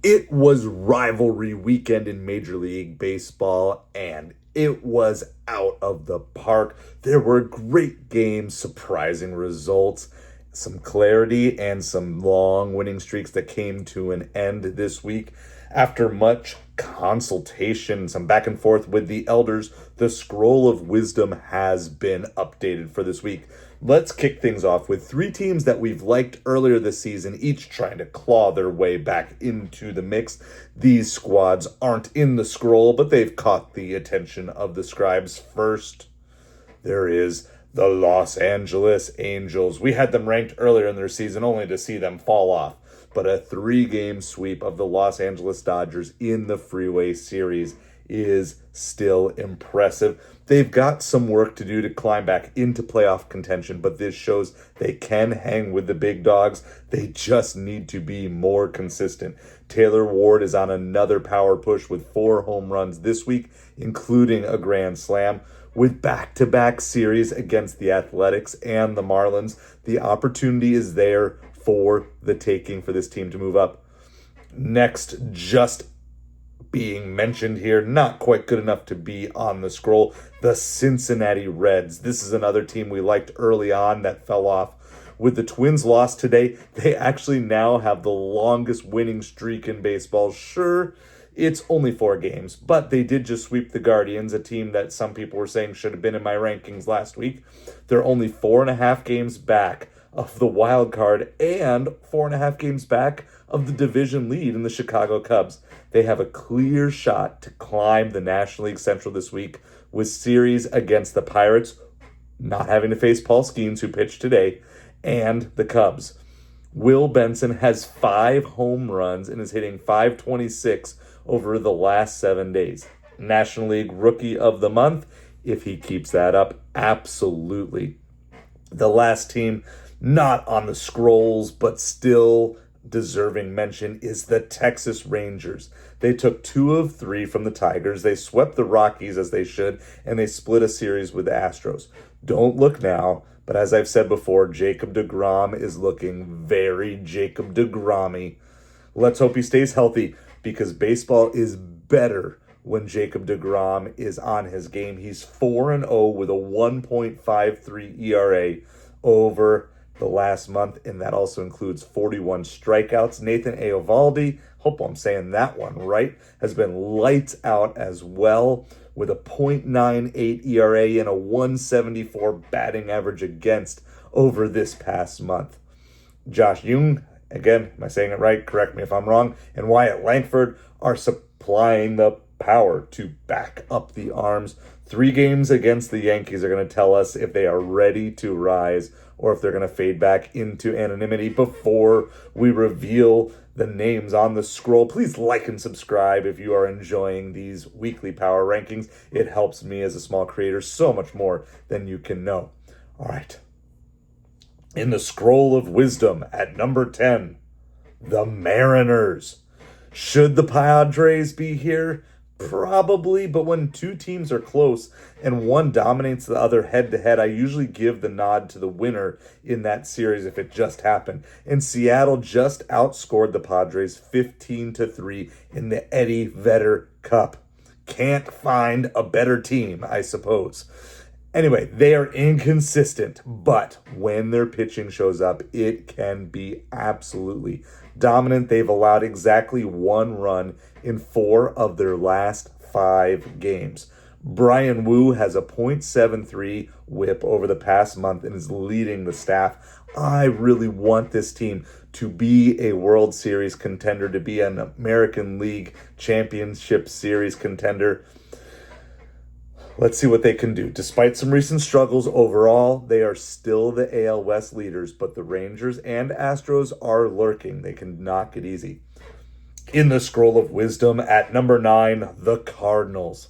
It was Rivalry Weekend in Major League Baseball, and it was out of the park. There were great games, surprising results, some clarity, and some long winning streaks that came to an end this week. After much consultation, some back and forth with the elders, the scroll of wisdom has been updated for this week. Let's kick things off with three teams that we've liked earlier this season, each trying to claw their way back into the mix. These squads aren't in the scroll, but they've caught the attention of the scribes. First, there is the Los Angeles Angels. We had them ranked earlier in their season only to see them fall off, but a 3-game sweep of the Los Angeles Dodgers in the Freeway Series is still impressive. They've got some work to do to climb back into playoff contention, but this shows they can hang with the big dogs. They just need to be more consistent. Taylor Ward is on another power push with 4 home runs this week, including a grand slam. With back-to-back series against the Athletics and the Marlins, the opportunity is there for the taking for this team to move up. Next, just being mentioned here, not quite good enough to be on the scroll, the Cincinnati Reds. This is another team we liked early on that fell off. With the Twins' loss today, they actually now have the longest winning streak in baseball. Sure, it's only 4 games, but they did just sweep the Guardians, a team that some people were saying should have been in my rankings last week. They're only 4.5 games back of the wild card and 4.5 games back of the division lead in the Chicago Cubs. They have a clear shot to climb the National League Central this week with series against the Pirates, not having to face Paul Skeens, who pitched today, and the Cubs. Will Benson has 5 home runs and is hitting .526 over the last 7 days. National League Rookie of the Month, if he keeps that up, absolutely. The last team not on the scrolls, but still deserving mention, is the Texas Rangers. They took 2 of 3 from the Tigers. They swept the Rockies as they should, and they split a series with the Astros. Don't look now, but as I've said before, Jacob deGrom is looking very Jacob deGrom-y. Let's hope he stays healthy, because baseball is better when Jacob deGrom is on his game. He's 4-0 with a 1.53 ERA over the last month, and that also includes 41 strikeouts. Nathan Eovaldi, hope I'm saying that one right, has been lights out as well with a .98 ERA and a 174 batting average against over this past month. Josh Jung, again, am I saying it right? Correct me if I'm wrong. And Wyatt Langford are supplying the power to back up the arms. 3 games against the Yankees are going to tell us if they are ready to rise or if they're going to fade back into anonymity. Before we reveal the names on the scroll, please like and subscribe if you are enjoying these weekly power rankings. It helps me as a small creator so much more than you can know. All right. In the scroll of wisdom at number 10, the Mariners. Should the Padres be here? Probably, but when 2 teams are close and one dominates the other head-to-head, I usually give the nod to the winner in that series if it just happened. And Seattle just outscored the Padres 15-3 in the Eddie Vedder Cup. Can't find a better team, I suppose. Anyway, they are inconsistent, but when their pitching shows up, it can be absolutely dominant. They've allowed exactly 1 run in 4 of their last 5 games. Brian Wu has a .73 whip over the past month and is leading the staff. I really want this team to be a World Series contender, to be an American League Championship Series contender. Let's see what they can do. Despite some recent struggles overall, they are still the AL West leaders, but the Rangers and Astros are lurking. They can knock it easy. In the scroll of wisdom at number 9, the Cardinals.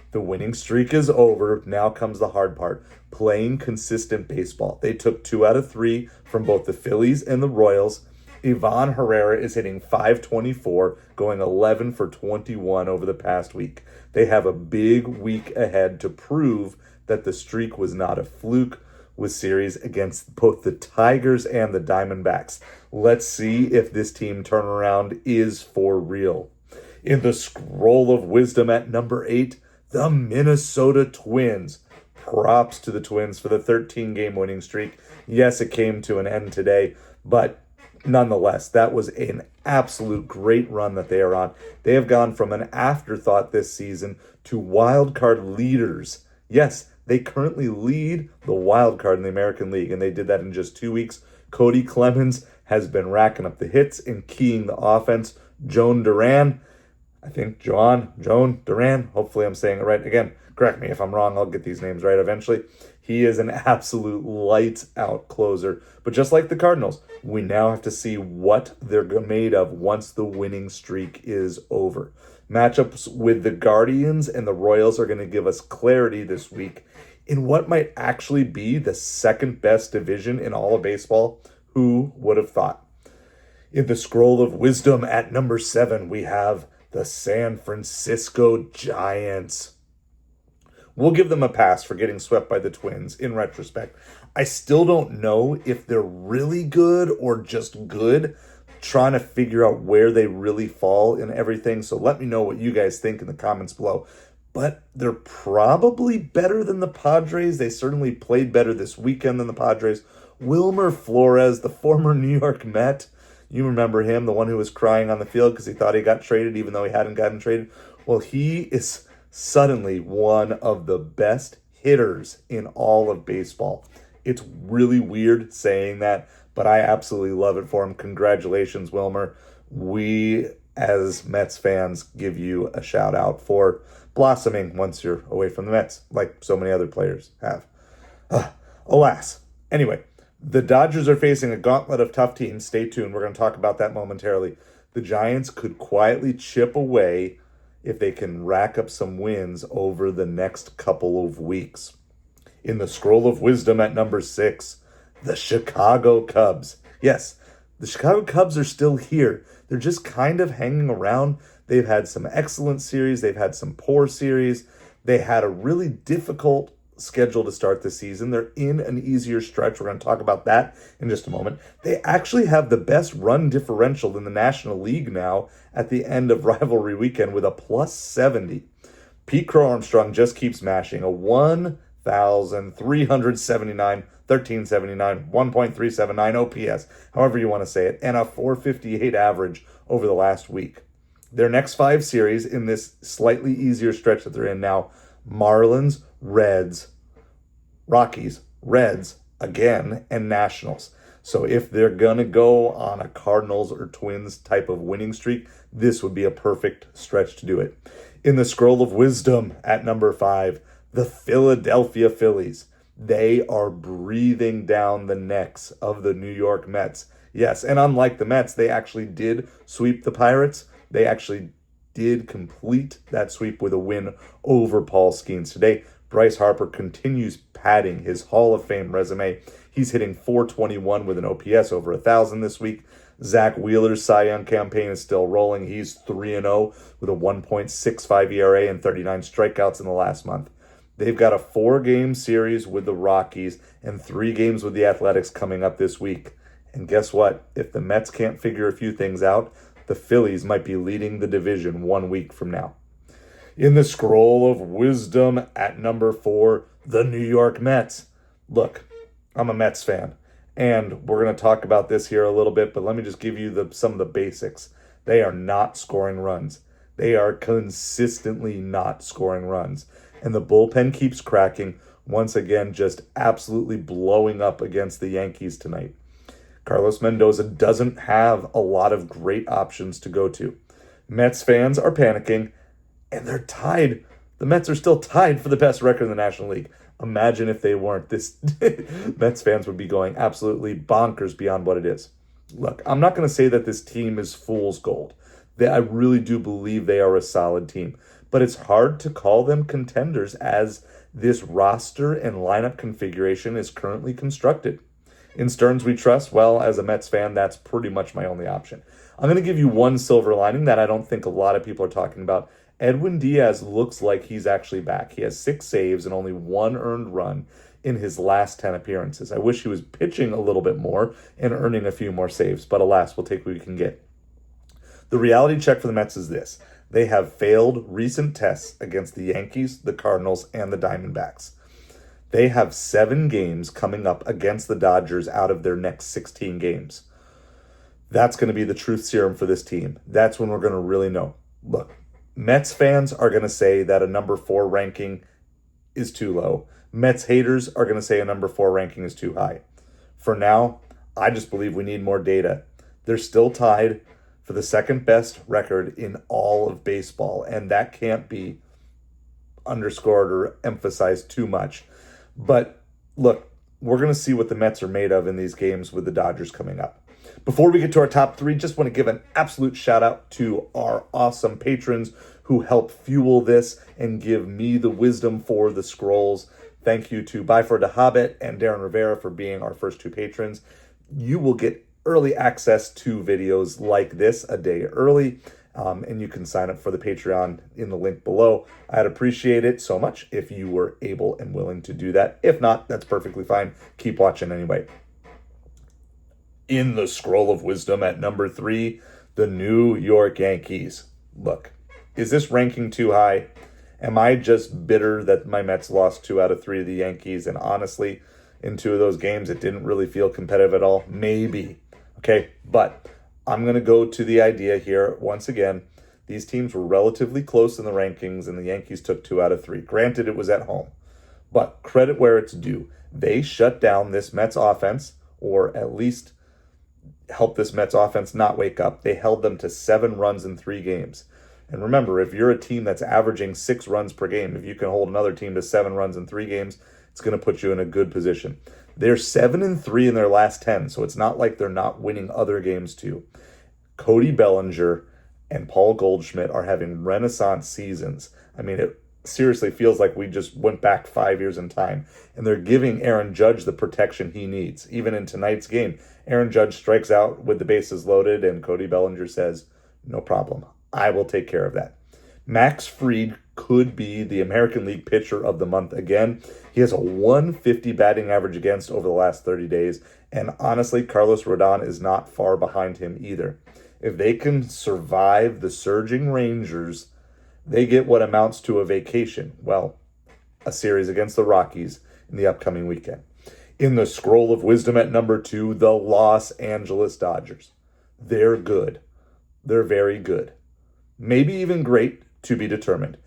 The winning streak is over. Now comes the hard part, playing consistent baseball. They took 2 out of 3 from both the Phillies and the Royals. Ivan Herrera is hitting .524, going 11 for 21 over the past week. They have a big week ahead to prove that the streak was not a fluke. with series against both the Tigers and the Diamondbacks. Let's see if this team turnaround is for real. In the scroll of wisdom at number 8, the Minnesota Twins. Props to the Twins for the 13-game winning streak. Yes, it came to an end today, but nonetheless, that was an absolute great run that they are on. They have gone from an afterthought this season to wild card leaders. Yes, they currently lead the wild card in the American League, and they did that in just 2 weeks. Cody Clemens has been racking up the hits and keying the offense. Joan Duran, hopefully I'm saying it right. Again, correct me if I'm wrong, I'll get these names right eventually. He is an absolute lights-out closer. But just like the Cardinals, we now have to see what they're made of once the winning streak is over. Matchups with the Guardians and the Royals are going to give us clarity this week in what might actually be the second-best division in all of baseball. Who would have thought? In the scroll of wisdom at number 7, we have the San Francisco Giants. We'll give them a pass for getting swept by the Twins in retrospect. I still don't know if they're really good or just good, trying to figure out where they really fall in everything. So let me know what you guys think in the comments below. But they're probably better than the Padres. They certainly played better this weekend than the Padres. Wilmer Flores, the former New York Met, you remember him, the one who was crying on the field because he thought he got traded even though he hadn't gotten traded. Well, he is suddenly one of the best hitters in all of baseball. It's really weird saying that, but I absolutely love it for him. Congratulations, Wilmer. We, as Mets fans, give you a shout out for blossoming once you're away from the Mets, like so many other players have. Alas. Anyway, the Dodgers are facing a gauntlet of tough teams. Stay tuned. We're going to talk about that momentarily. The Giants could quietly chip away if they can rack up some wins over the next couple of weeks. In the scroll of wisdom at number 6, the Chicago Cubs. Yes, the Chicago Cubs are still here. They're just kind of hanging around. They've had some excellent series. They've had some poor series. They had a really difficult schedule to start the season. They're in an easier stretch. We're going to talk about that in just a moment. They actually have the best run differential in the National League now at the end of Rivalry Weekend with a plus 70. Pete Crow Armstrong just keeps mashing a 1,379, 1,379, 1.379 OPS, however you want to say it, and a 458 average over the last week. Their next 5 series in this slightly easier stretch that they're in now: Marlins, Reds, Rockies, Reds again, and Nationals. So if they're going to go on a Cardinals or Twins type of winning streak, this would be a perfect stretch to do it. In the scroll of wisdom at number 5, the Philadelphia Phillies. They are breathing down the necks of the New York Mets. Yes, and unlike the Mets, they actually did sweep the Pirates. They actually did complete that sweep with a win over Paul Skeens today. Bryce Harper continues padding his Hall of Fame resume. He's hitting .421 with an OPS over 1,000 this week. Zach Wheeler's Cy Young campaign is still rolling. He's 3-0 with a 1.65 ERA and 39 strikeouts in the last month. They've got a 4-game series with the Rockies and 3 games with the Athletics coming up this week. And guess what? If the Mets can't figure a few things out, the Phillies might be leading the division 1 week from now. In the scroll of wisdom at number 4, the New York Mets. Look, I'm a Mets fan, and we're going to talk about this here a little bit, but let me just give you some of the basics. They are not scoring runs. They are consistently not scoring runs. And the bullpen keeps cracking, once again just absolutely blowing up against the Yankees tonight. Carlos Mendoza doesn't have a lot of great options to go to. Mets fans are panicking, and they're tied. The Mets are still tied for the best record in the National League. Imagine if they weren't. This Mets fans would be going absolutely bonkers beyond what it is. Look, I'm not going to say that this team is fool's gold. I really do believe they are a solid team. But it's hard to call them contenders as this roster and lineup configuration is currently constructed. In Stearns we trust. Well, as a Mets fan, that's pretty much my only option. I'm going to give you one silver lining that I don't think a lot of people are talking about. Edwin Diaz looks like he's actually back. He has 6 saves and only 1 earned run. in his last 10 appearances. I wish he was pitching a little bit more and earning a few more saves, but alas, we'll take what we can get. The reality check for the Mets is this. They have failed recent tests against the Yankees, the Cardinals, and the Diamondbacks. They have 7 games coming up against the Dodgers out of their next 16 games. That's going to be the truth serum for this team. That's when we're going to really know. Look, Mets fans are going to say that a number 4 ranking is too low. Mets haters are going to say a number 4 ranking is too high. For now, I just believe we need more data. They're still tied for the second best record in all of baseball, and that can't be underscored or emphasized too much. But look, we're going to see what the Mets are made of in these games with the Dodgers coming up. Before we get to our top 3, just want to give an absolute shout out to our awesome patrons who help fuel this and give me the wisdom for the scrolls. Thank you to Byford the Hobbit and Darren Rivera for being our first 2 patrons. You will get early access to videos like this a day early, and you can sign up for the Patreon in the link below. I'd appreciate it so much if you were able and willing to do that. If not, that's perfectly fine. Keep watching anyway. In the Scroll of Wisdom at number 3, the New York Yankees. Look, is this ranking too high? Am I just bitter that my Mets lost 2 out of 3 of the Yankees? And honestly, in 2 of those games, it didn't really feel competitive at all? Maybe. Okay, but I'm going to go to the idea here. Once again, these teams were relatively close in the rankings, and the Yankees took 2 out of 3. Granted, it was at home. But credit where it's due. They shut down this Mets offense, or at least helped this Mets offense not wake up. They held them to 7 runs in 3 games. And remember, if you're a team that's averaging 6 runs per game, if you can hold another team to 7 runs in 3 games, it's going to put you in a good position. They're 7-3 in their last 10, so it's not like they're not winning other games too. Cody Bellinger and Paul Goldschmidt are having renaissance seasons. I mean, it seriously feels like we just went back 5 years in time. And they're giving Aaron Judge the protection he needs. Even in tonight's game, Aaron Judge strikes out with the bases loaded, and Cody Bellinger says, no problem. I will take care of that. Max Fried could be the American League Pitcher of the Month again. He has a 150 batting average against over the last 30 days. And honestly, Carlos Rodon is not far behind him either. If they can survive the surging Rangers, they get what amounts to a vacation. Well, a series against the Rockies in the upcoming weekend. In the Scroll of Wisdom at number 2, the Los Angeles Dodgers. They're good. They're very good. Maybe even great, to be determined.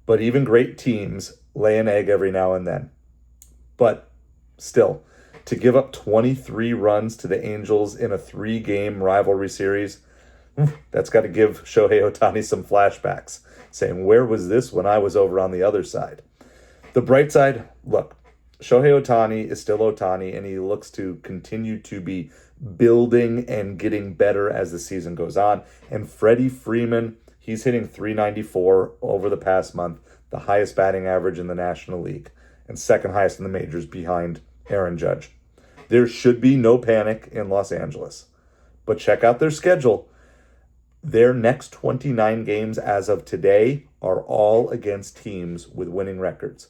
But even great teams lay an egg every now and then. But still, to give up 23 runs to the Angels in a 3-game rivalry series, that's got to give Shohei Ohtani some flashbacks, saying, where was this when I was over on the other side? The bright side, look, Shohei Ohtani is still Ohtani, and he looks to continue to be building and getting better as the season goes on. And Freddie Freeman, he's hitting .394 over the past month, the highest batting average in the National League, and second highest in the majors behind Aaron Judge. There should be no panic in Los Angeles. But check out their schedule. Their next 29 games as of today are all against teams with winning records.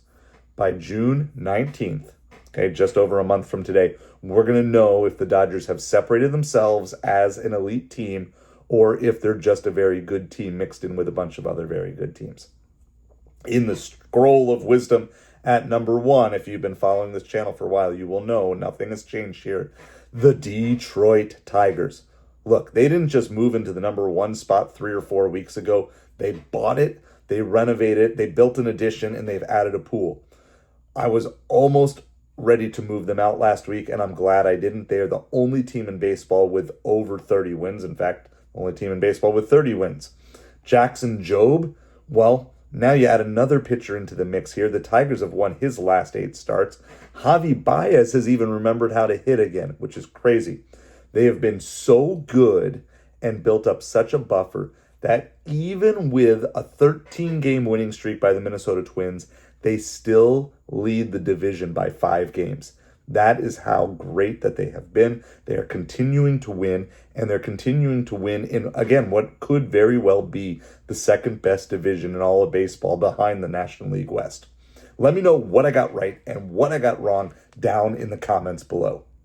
By June 19th, okay, just over a month from today, we're going to know if the Dodgers have separated themselves as an elite team or if they're just a very good team mixed in with a bunch of other very good teams. In the Scroll of Wisdom at number 1, if you've been following this channel for a while, you will know nothing has changed here. The Detroit Tigers. Look, they didn't just move into the number 1 spot 3 or 4 weeks ago. They bought it, they renovated it, they built an addition, and they've added a pool. I was almost ready to move them out last week, and I'm glad I didn't. They are the only team in baseball with over 30 wins. In fact, only team in baseball with 30 wins. Jackson Jobe, well, now you add another pitcher into the mix here. The Tigers have won his last 8 starts. Javi Baez has even remembered how to hit again, which is crazy. They have been so good and built up such a buffer that even with a 13-game winning streak by the Minnesota Twins, they still lead the division by 5 games. That is how great that they have been. They are continuing to win, and they're continuing to win in, again, what could very well be the second best division in all of baseball behind the National League West. Let me know what I got right and what I got wrong down in the comments below.